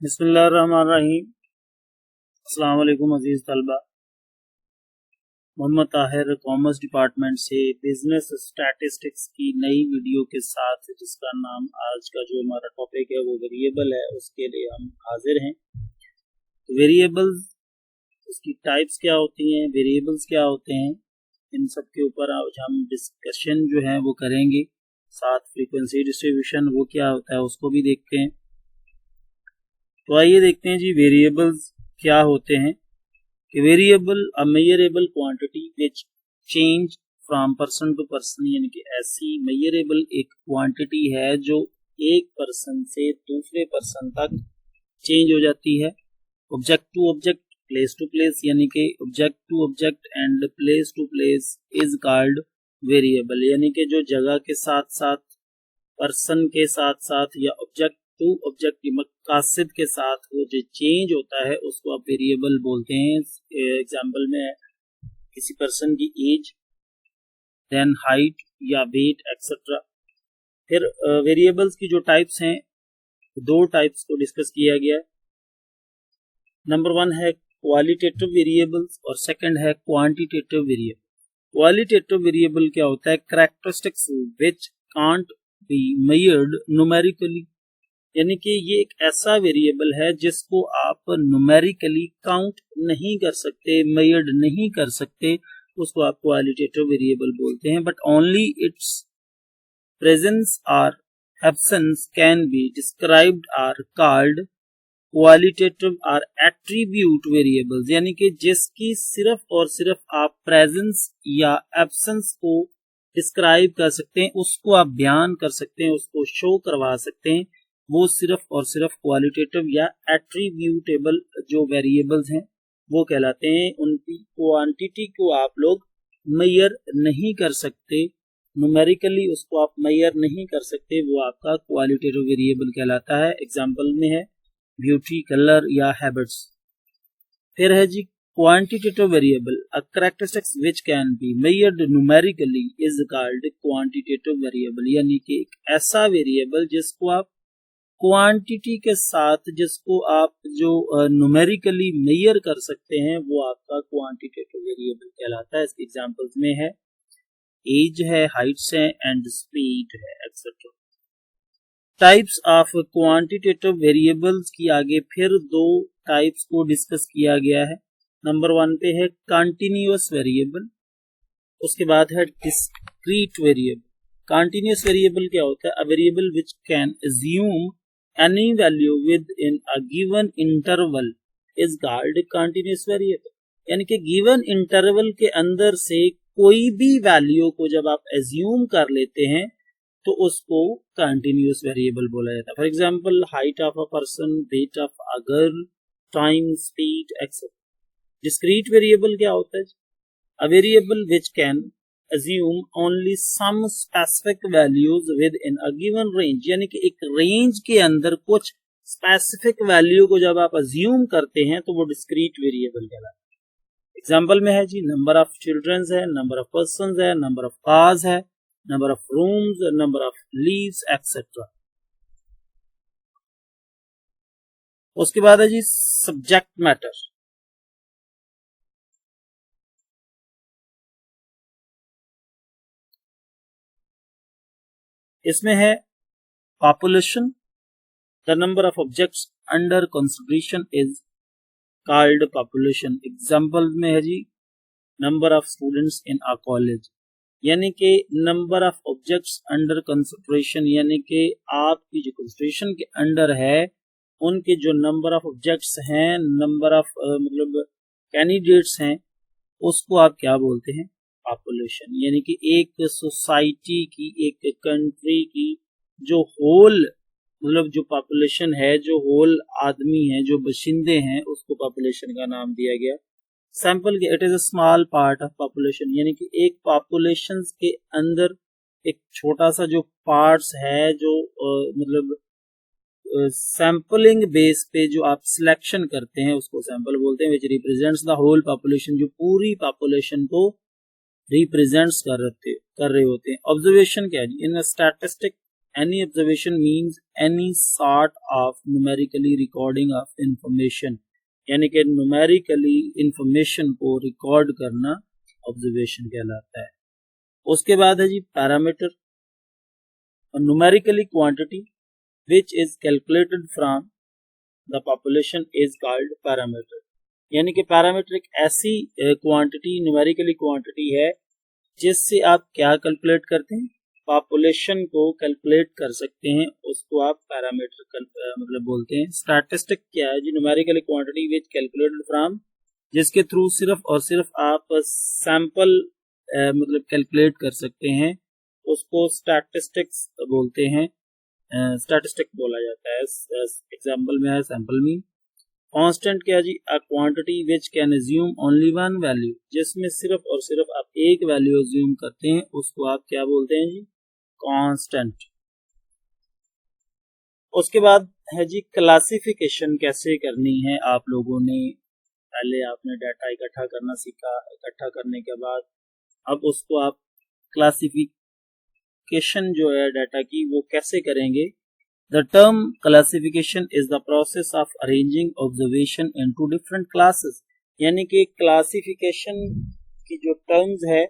बिस्मिल्लाहिर्रहमानिर्रहीम। अस्सलाम वालेकुम अजीज तलबा। मोहम्मद ताहिर कॉमर्स डिपार्टमेंट से बिजनेस स्टैटिस्टिक्स की नई वीडियो के साथ, जिसका नाम आज का जो हमारा टॉपिक है वो वेरिएबल है, उसके लिए हम हाजिर हैं। वेरिएबल्स, उसकी टाइप्स क्या होती हैं, वेरिएबल्स क्या होते हैं, इन सब के ऊपर आज हम डिस्कशन जो है वो करेंगे। साथ फ्रीक्वेंसी डिस्ट्रीब्यूशन वो क्या होता है उसको भी देखते हैं। तो आइए देखते हैं जी वेरिएबल्स क्या होते हैं। Variable a measurable quantity which change from person to person, यानी कि ऐसी मेजरेबल एक क्वांटिटी है जो एक पर्सन से दूसरे पर्सन तक चेंज हो जाती है। Object to object, place to place, यानी कि object to object and place to place is called variable, यानी कि जो जगह के साथ साथ, पर्सन के साथ साथ या ऑब्जेक्ट टू ऑब्जेक्ट की मकासद के साथ वो जो चेंज होता है उसको आप वेरिएबल बोलते हैं। एग्जाम्पल में किसी पर्सन की एज, देन हाइट या वेट एक्सेट्रा। फिर वेरिएबल्स की जो टाइप्स हैं, दो टाइप्स को डिस्कस किया गया है। नंबर 1 है क्वालिटेटिव वेरिएबल्स और सेकंड है क्वांटिटेटिव वेरिएबल। क्वालिटेटिव वेरिएबल क्या होता है? Characteristics which can't be measured numerically, यानी कि ये एक ऐसा वेरिएबल है जिसको आप न्यूमेरिकली काउंट नहीं कर सकते, मेजर्ड नहीं कर सकते, उसको आप क्वालिटेटिव वेरिएबल बोलते हैं। बट ओनली इट्स प्रेजेंस और absence can be described are called qualitative और एट्रीब्यूट वेरिएबल्स, यानी कि जिसकी सिर्फ और सिर्फ आप प्रेजेंस या एब्सेंस को डिस्क्राइब कर सकते हैं, उसको आप बयान कर सकते हैं, उसको शो करवा सकते हैं, वो सिर्फ और सिर्फ क्वालिटेटिव या एट्रीब्यूटेबल जो वेरिएबल्स हैं वो कहलाते हैं। उनकी क्वांटिटी को आप लोग मेजर नहीं कर सकते, न्यूमेरिकली उसको आप मेजर नहीं कर सकते, वो आपका क्वालिटेटिव वेरिएबल कहलाता है। एग्जाम्पल में है ब्यूटी, कलर या हैबिट्स। फिर है जी quantitative variable, a characteristics which can be measured numerically is called quantitative variable, यानी कि एक ऐसा वेरिएबल जिसको आप क्वांटिटी के साथ, जिसको आप जो न्यूमेरिकली मेजर कर सकते हैं, वो आपका क्वांटिटेटिव वेरिएबल कहलाता है। इसके एग्जांपल्स में है एज है, हाइट्स है एंड स्पीड है etcetera. Types of quantitative variables की आगे फिर दो टाइप्स को डिस्कस किया गया है। नंबर 1 पे है कंटिन्यूअस वेरिएबल, उसके बाद है डिस्क्रीट वेरिएबल। कंटिन्यूअस वेरिएबल क्या होता है? A variable which can assume any value within a given interval is called continuous variable, यानी कि गिवन इंटरवल के अंदर से कोई भी वैल्यू को जब आप एज्यूम कर लेते हैं तो उसको कंटिन्यूअस वेरिएबल बोला जाता है। For example height of a person, weight of a girl, time, speed etcetera. Discrete variable क्या होता है? A variable which can assume only some specific values within a given range, यानी कि एक रेंज के अंदर कुछ स्पेसिफिक वैल्यू को जब आप अज्यूम करते हैं तो वो डिस्क्रीट वेरिएबल कहलाता है। एग्जांपल में है जी नंबर ऑफ चिल्ड्रंस है, नंबर ऑफ पर्संस है, नंबर ऑफ कार्स है, number of rooms, number of leaves etcetera. उसके बाद है जी सब्जेक्ट मैटर। इसमें है population, the number of objects under consideration is called population. Example में है जी number of students in a college, यानी कि number of objects under consideration, यानी कि आपकी जो कंसिडरेशन के अंडर है उनके जो नंबर ऑफ ऑब्जेक्ट्स हैं, नंबर ऑफ मतलब कैंडिडेट्स हैं, उसको आप क्या बोलते हैं? पॉपुलेशन। यानी कि एक सोसाइटी की, एक कंट्री की जो होल मतलब जो पॉपुलेशन है, जो होल आदमी है, जो बशिंदे हैं, उसको पॉपुलेशन का नाम दिया गया। सैंपल के it is a small part of population, यानी कि एक पॉपुलेशन के अंदर एक छोटा सा जो पार्ट्स है, जो मतलब सैंपलिंग बेस पे जो आप सिलेक्शन करते हैं उसको सैंपल बोलते हैं, which represents the whole population, जो पूरी पॉपुलेशन को रिप्रेजेंट्स कर रहे होते हैं। ऑब्जर्वेशन क्या है? In statistic any observation means any sort of numerically recording of information, यानी कि न्यूमेरिकली इंफॉर्मेशन को रिकॉर्ड करना ऑब्जर्वेशन कहलाता है। उसके बाद है जी parameter, numerically quantity which is calculated from the population is called parameter, यानी कि पैरामीटर एक ऐसी क्वांटिटी, न्यूमेरिकली क्वांटिटी है जिससे आप क्या कैलकुलेट करते हैं, पॉपुलेशन को कैलकुलेट कर सकते हैं, उसको आप पैरामीटर मतलब बोलते हैं। स्टैटिस्टिक क्या है जी, numerically quantity which calculated from, जिसके थ्रू सिर्फ और सिर्फ आप सैंपल मतलब कैलकुलेट कर सकते हैं, उसको स्टैटिस्टिक्स बोलते हैं, स्टैटिस्टिक बोला जाता है। एग्जाम्पल में है सैंपल मीन। कांस्टेंट क्या जी, a quantity which can assume only one value, जिसमें सिर्फ और सिर्फ आप एक वैल्यू अज्यूम करते हैं, उसको आप क्या बोलते हैं जी, कांस्टेंट। उसके बाद है जी क्लासिफिकेशन कैसे करनी है। आप लोगों ने पहले आपने डाटा इकट्ठा करना सीखा, इकट्ठा करने के बाद अब उसको आप क्लासिफिकेशन जो है डाटा की वो कैसे करेंगे। The term classification is the process of arranging observation into different classes, यानी कि क्लासिफिकेशन की जो टर्म्स है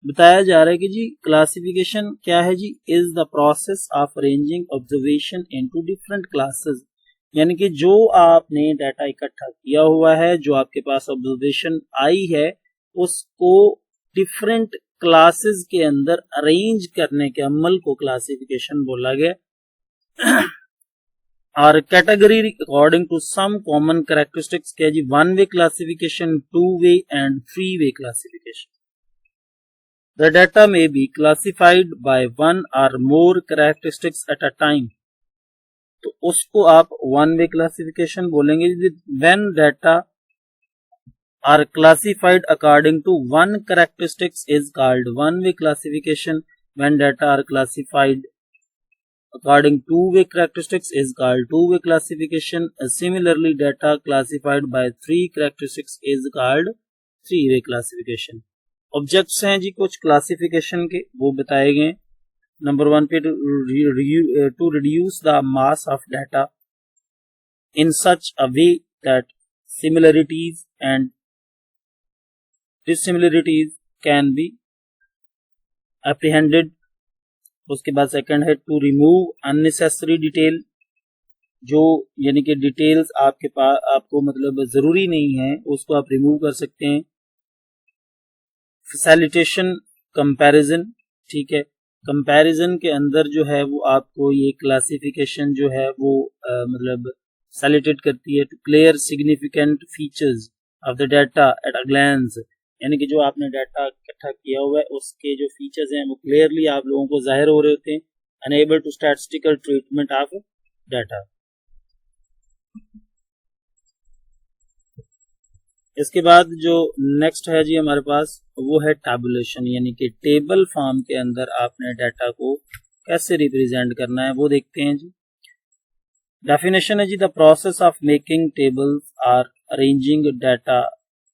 बताया जा रहा है कि जी क्लासिफिकेशन क्या है जी, is the process of arranging observation into different classes, यानी कि जो आपने डाटा इकट्ठा किया हुआ है, जो आपके पास ऑब्जर्वेशन आई है, उसको डिफरेंट क्लासेस के अंदर अरेंज करने के अमल को क्लासिफिकेशन बोला गया। और category according to some common characteristics क्या जी, one way classification, two way and three way classification. The data में be classified by one or more characteristics at a time, तो उसको आप वन वे क्लासिफिकेशन बोलेंगे। When data are classified according to one characteristics is called one way classification, when data are classified according two-way characteristics is called two-way classification. Similarly, data classified by three characteristics is called three-way classification. Objects हैं जी कुछ classification के, वो बताए गए। Number one पे to reduce the mass of data in such a way that similarities and dissimilarities can be apprehended. उसके बाद second है टू रिमूव अननेसेसरी डिटेल, जो यानी कि डिटेल्स आपके पास आपको मतलब जरूरी नहीं है, उसको आप रिमूव कर सकते हैं। फैसिलिटेशन कंपैरिजन, ठीक है, कंपैरिजन के अंदर जो है वो आपको ये क्लासिफिकेशन जो है वो मतलब फैसिलिटेट करती है। To clear significant features of the data at a glance, यानी कि जो आपने डाटा इकट्ठा किया हुआ है उसके जो फीचर्स हैं वो क्लियरली आप लोगों को जाहिर हो रहे होते हैं। Enable to statistical treatment of data. इसके बाद जो नेक्स्ट है जी हमारे पास वो है टैबुलेशन, यानी कि टेबल फॉर्म के अंदर आपने डाटा को कैसे रिप्रेजेंट करना है वो देखते हैं जी। डेफिनेशन है जी, the process of making tables or arranging data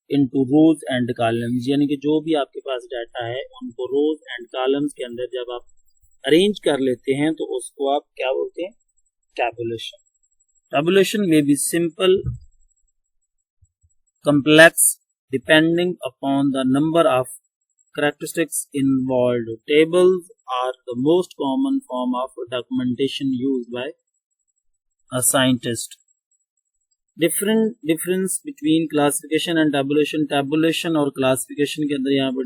into rows and columns, यानी कि जो भी आपके पास डाटा है उनको रोज एंड कॉलम्स के अंदर जब आप अरेंज कर लेते हैं तो उसको आप क्या बोलते हैं, tabulation. Tabulation may be simple, complex depending upon the number of characteristics involved. Tables are the most common form of documentation used by a scientist. Difference between classification and tabulation. Tabulation और classification के अंदर यहाँ पर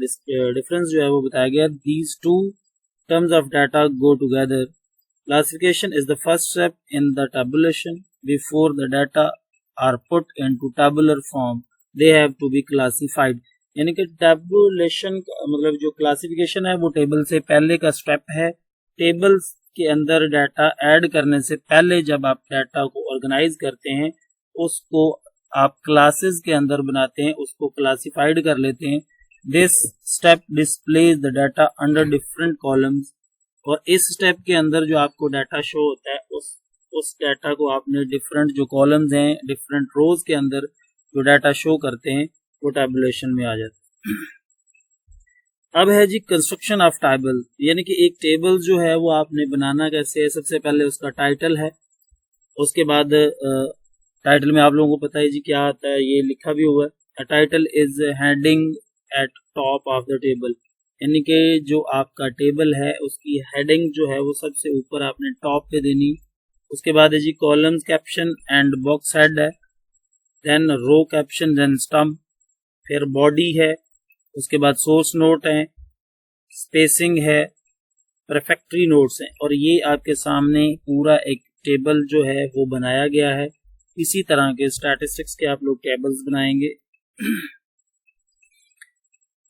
difference जो है वो बताया गया। These two terms of data go together. Classification is the first step in the tabulation. Before the data are put into tabular form, they have to be classified. यानी कि tabulation मतलब जो classification है वो टेबल से पहले का step है। टेबल्स के अंदर डाटा ऐड करने से पहले जब आप डाटा को ऑर्गेनाइज करते हैं उसको आप क्लासेस के अंदर बनाते हैं, उसको क्लासिफाइड कर लेते हैं। This step displays the data under different columns, और इस स्टेप के अंदर जो आपको डाटा शो होता है उस डाटा को आपने डिफरेंट जो कॉलम्स हैं, डिफरेंट रोज के अंदर जो डाटा शो करते हैं वो टैबुलेशन में आ जाता है। अब है जी कंस्ट्रक्शन ऑफ टेबल, यानी कि एक टेबल जो है वो आपने बनाना कैसे है। सबसे पहले उसका टाइटल है, उसके बाद टाइटल में आप लोगों को पता है जी क्या आता है, ये लिखा भी हुआ है, title is heading eight top of the table, यानी कि जो आपका टेबल है उसकी हेडिंग जो है वो सबसे ऊपर आपने टॉप पे देनी। उसके बाद है जी columns, caption and box head है, then row caption, then stump, फिर बॉडी है, उसके बाद सोर्स नोट है, स्पेसिंग है, प्रेफेक्टरी नोट्स हैं, और ये आपके सामने पूरा एक टेबल जो है वो बनाया गया है। इसी तरह के स्टैटिस्टिक्स के आप लोग टेबल्स बनाएंगे।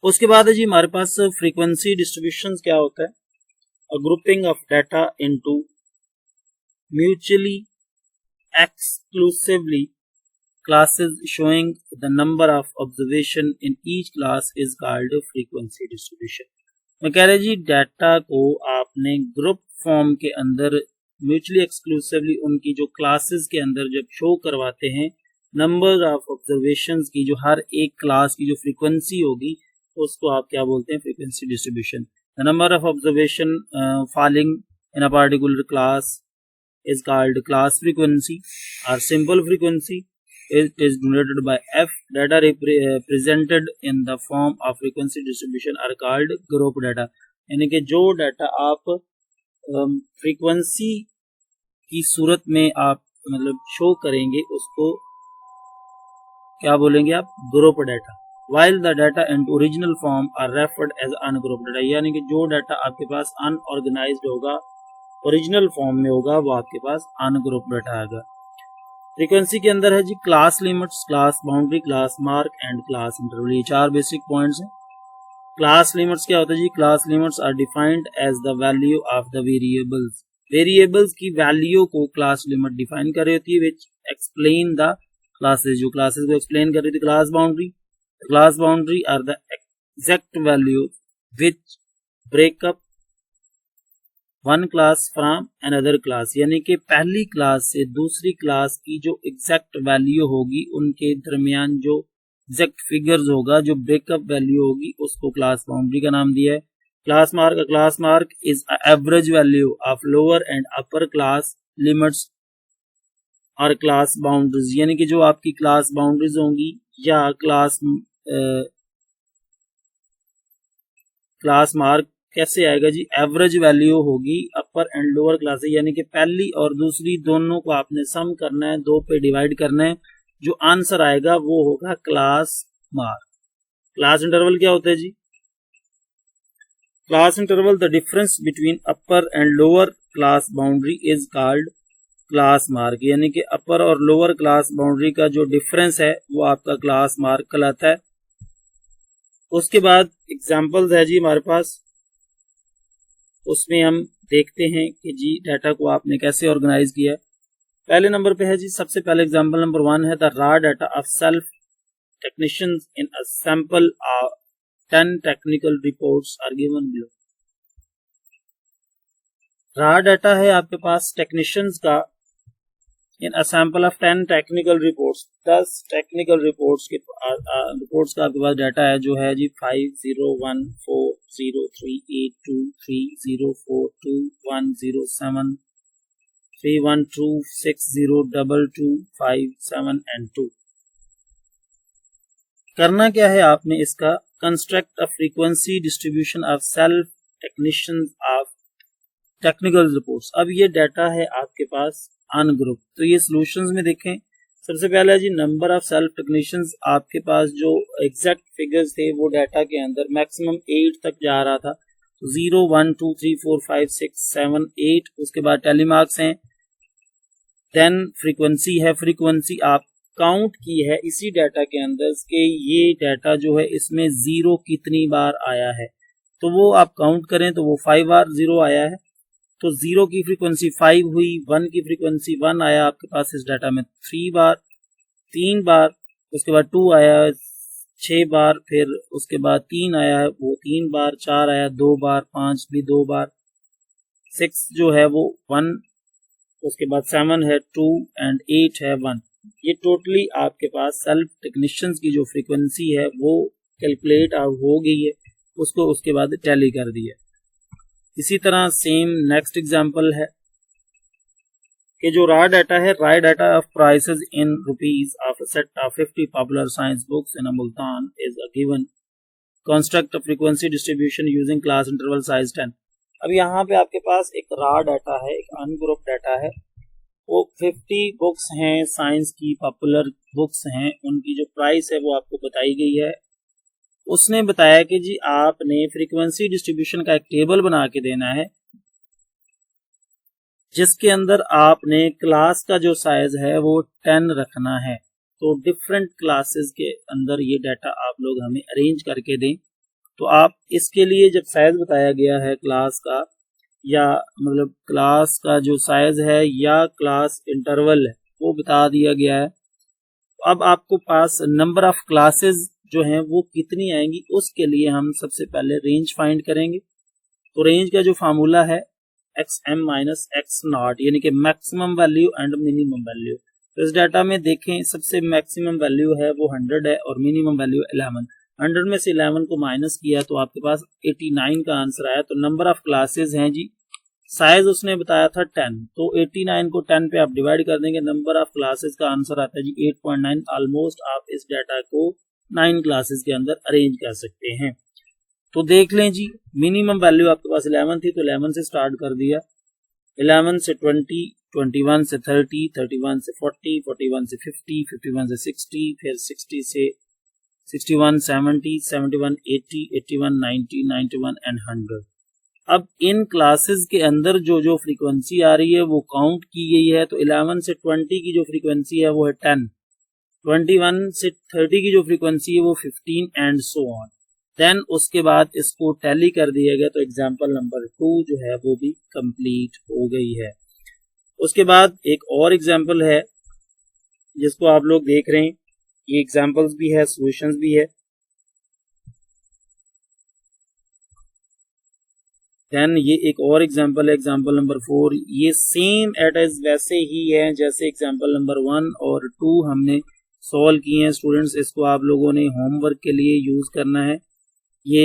उसके बाद है जी हमारे पास फ्रीक्वेंसी डिस्ट्रीब्यूशन क्या होता है, a grouping of data into mutually exclusively classes showing the number of observation in each class is called frequency distribution। मैं कह रहे जी डाटा को आपने ग्रुप फॉर्म के अंदर म्यूचुअली एक्सक्लूसिवली उनकी जो क्लासेस के अंदर जब शो करवाते हैं, नंबर ऑफ ऑब्जर्वेशंस की जो हर एक क्लास की जो फ्रीक्वेंसी होगी उसको आप क्या बोलते हैं, frequency distribution. The number of observation falling in a particular class is called class frequency or simple frequency। It is denoted by F। Data presented in the form of frequency distribution are called group data। यानी कि जो data आप frequency की सूरत में आप मतलब show करेंगे उसको क्या बोलेंगे आप, group data. While the data in original form are referred as ungrouped data, यानी कि जो डाटा आपके पास अनऑर्गेनाइज्ड होगा, ओरिजिनल फॉर्म में होगा, वो आपके पास अनग्रुप डाटा आएगा। फ्रीक्वेंसी के अंदर है जी class limits, class boundary, class mark and class interval, ये 4 बेसिक पॉइंट्स हैं। क्लास लिमिट्स क्या होता है जी, class limits are defined as the value of the variables, variables की वैल्यू को क्लास लिमिट डिफाइन कर रही होती है, विच एक्सप्लेन द क्लासेस, जो क्लासेस को एक्सप्लेन कर रही थी। Class boundary are the exact value which break up one class from another class, यानी कि पहली क्लास से दूसरी क्लास की जो एग्जैक्ट वैल्यू होगी उनके दरमियान जो एग्जैक्ट फिगर्स होगा, जो ब्रेकअप वैल्यू होगी, उसको क्लास बाउंड्री का नाम दिया है। Class mark is average value of lower and upper class limits और क्लास बाउंड्रीज, यानी कि जो आपकी क्लास बाउंड्रीज होंगी या क्लास मार्क कैसे आएगा जी, एवरेज वैल्यू होगी अपर एंड लोअर क्लासेस, यानी कि पहली और दूसरी दोनों को आपने सम करना है, 2 पे डिवाइड करना है, जो आंसर आएगा वो होगा क्लास मार्क। क्लास इंटरवल क्या होता है जी, class interval the difference between upper and lower class boundary is called class mark, यानी कि अपर और लोअर क्लास बाउंड्री का जो डिफरेंस है वो आपका क्लास मार्क कहलाता है। उसके बाद एग्जाम्पल्स है जी हमारे पास, उसमें हम देखते हैं कि जी डाटा को आपने कैसे ऑर्गेनाइज किया है। पहले नंबर पे है जी, सबसे पहले एग्जांपल नंबर 1 है the raw data of self technicians in a sample of 10 technical reports are given below. Raw data है आपके पास टेक्नीशियंस का in a sample of 10 technical reports, 10 technical reports का आपके पास डाटा है, जो है जी 501403823042107107 312602257 एंड 2। करना क्या है आपने, इसका construct a frequency distribution of self technicians of technical reports. अब ये डाटा है आपके पास अनग्रुप, तो ये सॉल्यूशंस में देखें। सबसे पहले जी नंबर ऑफ सेल्फ टेक्नीशियंस, आपके पास जो एग्जैक्ट फिगर्स थे वो डाटा के अंदर मैक्सिमम 8 तक जा रहा था, 0 1 2 3 4 5 6 7 8। उसके बाद टेलीमार्क्स हैं, देन फ्रीक्वेंसी है, फ्रीक्वेंसी आप काउंट की है इसी डाटा के अंदर के ये डाटा जो है इसमें 0 कितनी बार आया है, तो वो आप काउंट करें तो वो 5 बार 0 आया है, तो 0 की फ्रीक्वेंसी 5 हुई, 1 की फ्रीक्वेंसी 1 आया आपके पास इस डाटा में 3 बार, उसके बाद 2 आया 6 बार, फिर उसके बाद 3 आया वो 3 बार, 4 आया 2 बार, 5 भी 2 बार, 6 जो है वो 1, उसके बाद 7 है 2 एंड 8 है 1। ये टोटली आपके पास सेल्फ टेक्नीशियंस की जो फ्रीक्वेंसी है वो कैलकुलेट हो गई है। उसको उसके बाद टैली कर दिया। इसी तरह सेम नेक्स्ट एग्जांपल है कि जो रॉ डाटा है, raw data of prices in rupees of a set of 50 popular science books in a Multan is a given construct a frequency distribution using class interval size 10। अब यहाँ पे आपके पास एक raw data है, एक अनग्रुप डाटा है, वो 50 बुक्स हैं, साइंस की पॉपुलर बुक्स हैं, उनकी जो प्राइस है वो आपको बताई गई है। उसने बताया कि जी आपने फ्रीक्वेंसी डिस्ट्रीब्यूशन का एक टेबल बना के देना है जिसके अंदर आपने क्लास का जो साइज है वो 10 रखना है। तो डिफरेंट क्लासेस के अंदर ये डाटा आप लोग हमें अरेंज करके दें। तो आप इसके लिए जब साइज बताया गया है क्लास का, या मतलब क्लास का जो साइज है या क्लास इंटरवल है वो बता दिया गया है। अब आपको पास नंबर ऑफ क्लासेस जो हैं वो कितनी आएंगी, उसके लिए हम सबसे पहले रेंज फाइंड करेंगे। तो रेंज का जो फार्मूला है xm माइनस एक्स नॉट, यानी कि maximum value and minimum value. तो इस डाटा में देखें सबसे मैक्सिमम वैल्यू है वो 100 है और मिनिमम वैल्यू 11। 100 में से 11 को माइनस किया तो आपके पास 89 का आंसर आया। तो नंबर ऑफ क्लासेस हैं जी, साइज उसने बताया था 10, तो 89 को 10 पे आप डिवाइड कर देंगे, नंबर ऑफ क्लासेस का आंसर आता है जी 8.9। ऑलमोस्ट आप इस डाटा को 9 क्लासेस के अंदर अरेंज कर सकते हैं। तो देख लें जी, मिनिमम वैल्यू आपके पास 11 थी तो 11 से स्टार्ट कर दिया, 11 से 20, 21 से 30, 31 से 40, 41 से 50, 51 से 60, फिर 60 से 61, 70, 71, 80, 81, 90, 91 एंड 100। अब इन क्लासेस के अंदर जो जो फ्रीक्वेंसी आ रही है वो काउंट की गई है। तो 11 से 20 की जो फ्रीक्वेंसी है वो है 10, 21 से 30 की जो फ्रीक्वेंसी है वो 15 एंड सो ऑन। देन उसके बाद इसको टैली कर दिया गया, तो एग्जांपल नंबर 2 जो है वो भी कंप्लीट हो गई है। उसके बाद एक और एग्जांपल है जिसको आप लोग देख रहे हैं, ये एग्जांपल्स भी है, सॉल्यूशंस भी है। देन ये एक और एग्जांपल है, एग्जांपल नंबर 4, ये सेम एट एज वैसे ही है जैसे एग्जांपल नंबर 1 और 2 हमने सॉल्व किए हैं। स्टूडेंट्स इसको आप लोगों ने होमवर्क के लिए यूज करना है ये।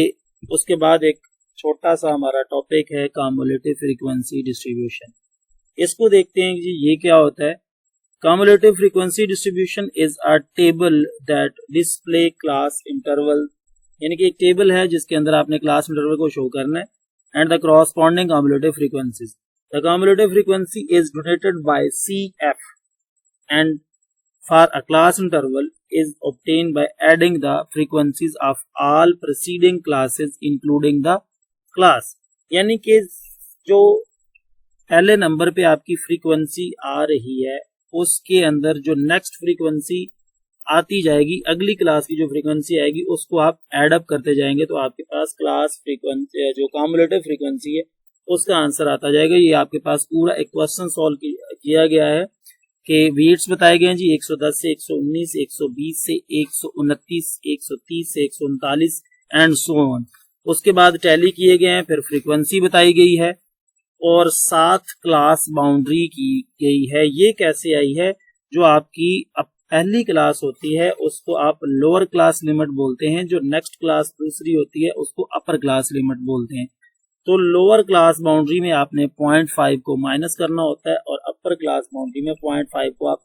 उसके बाद एक छोटा सा हमारा टॉपिक है कम्युलेटिव फ्रीक्वेंसी डिस्ट्रीब्यूशन। इसको देखते हैं जी ये क्या होता है। Cumulative frequency distribution is a table that display class interval, यानी कि एक टेबल है जिसके अंदर आपने क्लास इंटरवल को शो करना है, and the corresponding cumulative frequencies. The cumulative frequency is denoted by CF and for a class interval is obtained by adding the frequencies of all preceding classes including the class। यानी कि जो पहले number पे आपकी frequency आ रही है उसके अंदर जो नेक्स्ट फ्रीक्वेंसी आती जाएगी, अगली क्लास की जो फ्रीक्वेंसी आएगी उसको आप एड अप करते जाएंगे, तो आपके पास क्लास फ्रीक्वेंसी जो कम्युलेटिव फ्रीक्वेंसी है उसका आंसर आता जाएगा। ये आपके पास पूरा एक क्वेश्चन सॉल्व किया गया है कि वेट्स बताए गए हैं जी 110 से 119, 120 से 129, 130 से 139 एंड सो ऑन। उसके बाद टैली किए गए हैं, फिर फ्रीक्वेंसी बताई गई है और साथ क्लास बाउंड्री की गई है। ये कैसे आई है, जो आपकी पहली क्लास होती है उसको आप लोअर क्लास लिमिट बोलते हैं, जो नेक्स्ट क्लास दूसरी होती है उसको अपर क्लास लिमिट बोलते हैं। तो लोअर क्लास बाउंड्री में आपने 0.5 को माइनस करना होता है और अपर क्लास बाउंड्री में 0.5 को आप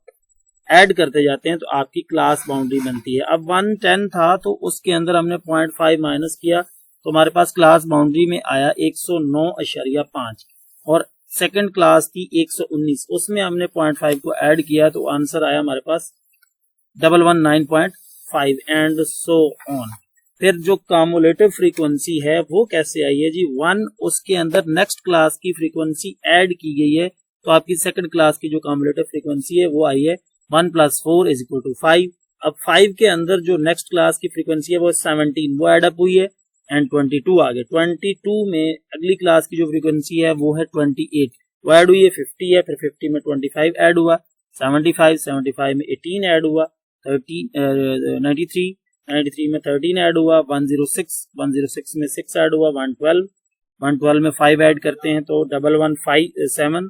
ऐड करते जाते हैं, तो आपकी क्लास बाउंड्री बनती है। अब 110 था तो उसके अंदर हमने 0.5 माइनस किया तो हमारे पास क्लास बाउंड्री में आया 109.5 और सेकंड क्लास थी 119, उसमें हमने 0.5 को ऐड किया तो आंसर आया हमारे पास 119.5 एंड सो ऑन। फिर जो कम्युलेटिव फ्रीक्वेंसी है वो कैसे आई है जी, 1 उसके अंदर नेक्स्ट क्लास की फ्रीक्वेंसी ऐड की गई है, तो आपकी सेकंड क्लास की जो कम्युलेटिव फ्रीक्वेंसी है वो आई है 1 + 4 = 5। अब 5 के अंदर जो नेक्स्ट क्लास की फ्रीक्वेंसी है वो 17, वो ऐड अप हुई है एंड 22 आ गए। 22 में अगली क्लास की जो फ्रीक्वेंसी है वो है 28, वो ऐड हुई है 50 है, फिर 50 में 25 ऐड हुआ, 75 में 18 ऐड हुआ, 93 में 13 ऐड हुआ, 106 में 6 ऐड हुआ, 112 में 5 ऐड करते हैं तो 117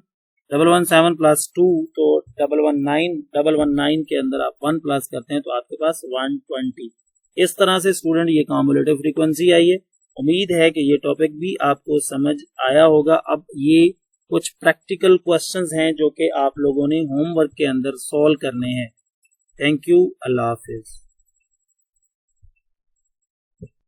+ 2 तो 119 के अंदर आप 1 प्लस करते हैं तो आपके पास 120। इस तरह से स्टूडेंट ये कम्युलेटिव फ्रीक्वेंसी आई है। उम्मीद है कि ये टॉपिक भी आपको समझ आया होगा। अब ये कुछ प्रैक्टिकल क्वेश्चंस हैं जो कि आप लोगों ने होमवर्क के अंदर सॉल्व करने हैं। Thank you, Allah Hafiz.